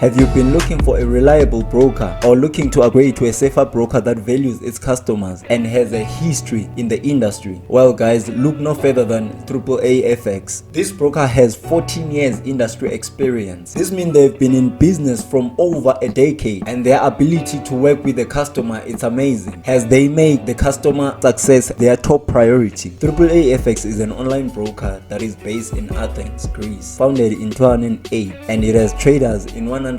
Have you been looking for a reliable broker or looking to upgrade to a safer broker that values its customers and has a history in the industry? Well guys, look no further than AAA FX. This broker has 14 years industry experience. This means they've been in business from over a decade, and their ability to work with the customer is amazing, as they make the customer success their top priority. AAA FX is an online broker that is based in Athens, Greece, founded in 2008, and it has traders in 176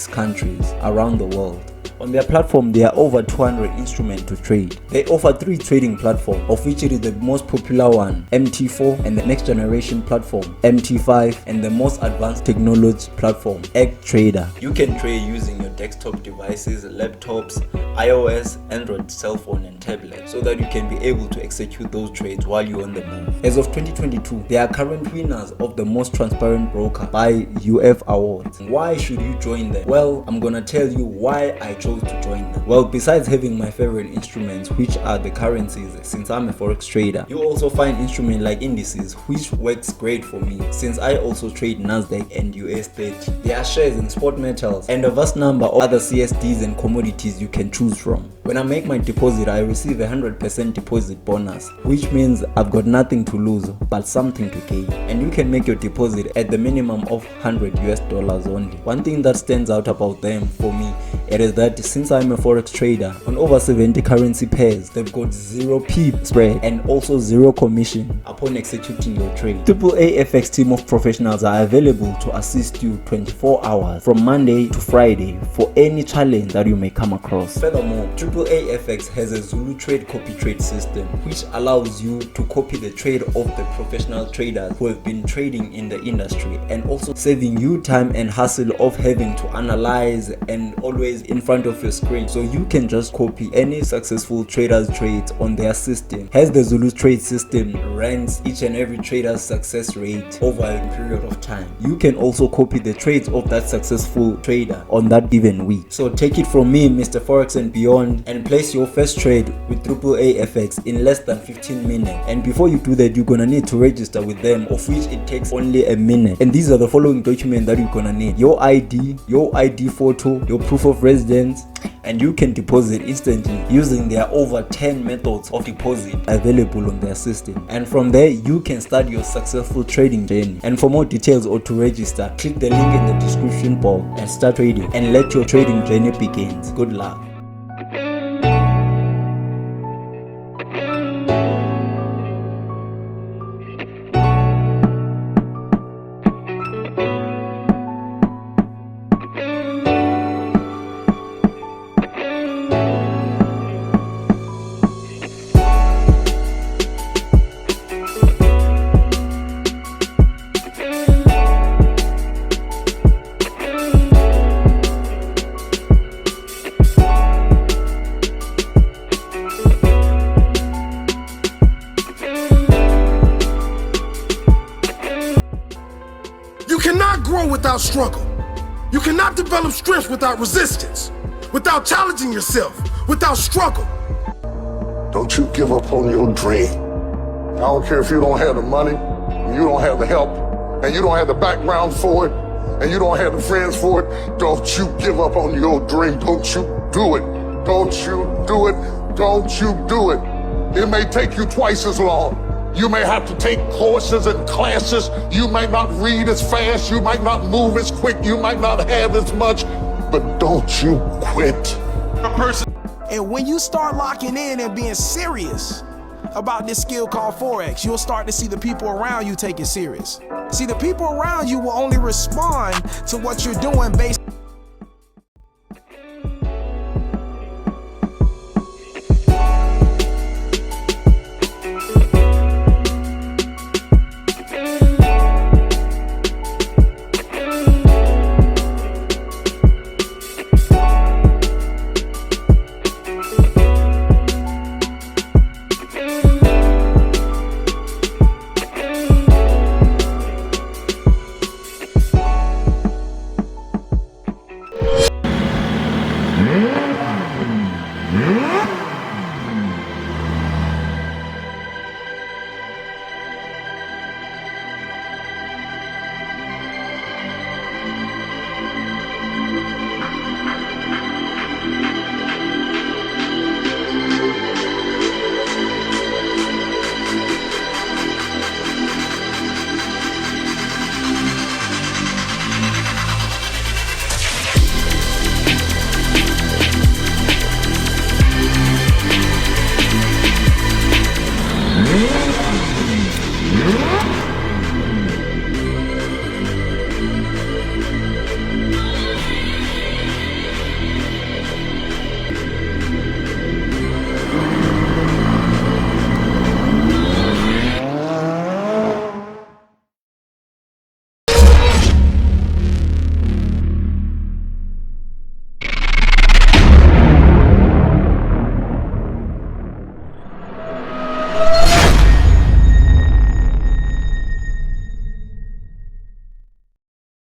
countries around the world. On their platform, there are over 200 instruments to trade. They offer 3 trading platforms, of which it is the most popular one, MT4, and the next generation platform, MT5, and the most advanced technology platform, Trader. You can trade using your desktop devices, laptops, iOS, Android cell phone, and tablet, so that you can be able to execute those trades while you're on the move. As of 2022, they are current winners of the most transparent broker by UF Awards. Why should you join them? Well, I'm gonna tell you why I chose to join them. Well, besides having my favorite instruments, which are the currencies, since I'm a forex trader, you also find instruments like indices, which works great for me since I also trade Nasdaq and US30. There are shares in spot metals and a vast number of other CSDs and commodities you can choose from. When I make my deposit, I receive a 100% deposit bonus, which means I've got nothing to lose but something to gain. And you can make your deposit at the minimum of $100 only. One thing that stands out about them for me, it is that since I'm a forex trader on over 70 currency pairs, they've got 0 pip spread and also 0 commission upon executing your trade. AAA FX team of professionals are available to assist you 24 hours from Monday to Friday for any challenge that you may come across. Furthermore, AAA FX has a Zulu trade copy trade system, which allows you to copy the trade of the professional traders who have been trading in the industry, and also saving you time and hassle of having to analyze and always in front of your screen. So you can just copy any successful trader's trades on their system. As the Zulu trade system ranks each and every trader's success rate over a period of time, you can also copy the trades of that successful trader on that given week. So take it from me, Mr. Forex and beyond, and place your first trade with AAA FX in less than 15 minutes. And before you do that, you're gonna need to register with them, of which it takes only a minute. And these are the following documents that you're gonna need: your ID photo, your proof of residence, and you can deposit instantly using their over 10 methods of deposit available on their system. And from there, you can start your successful trading journey. And for more details or to register, click the link in the description box and start trading, and let your trading journey begin. Good luck. You cannot grow without struggle. You cannot develop strength without resistance, without challenging yourself, without struggle. Don't you give up on your dream. I don't care if you don't have the money, and you don't have the help, and you don't have the background for it, and you don't have the friends for it. Don't you give up on your dream. Don't you do it. Don't you do it. Don't you do it. It may take you twice as long. You may have to take courses and classes. You might not read as fast. You might not move as quick. You might not have as much. But don't you quit. And when you start locking in and being serious about this skill called Forex, you'll start to see the people around you take it serious. See, the people around you will only respond to what you're doing based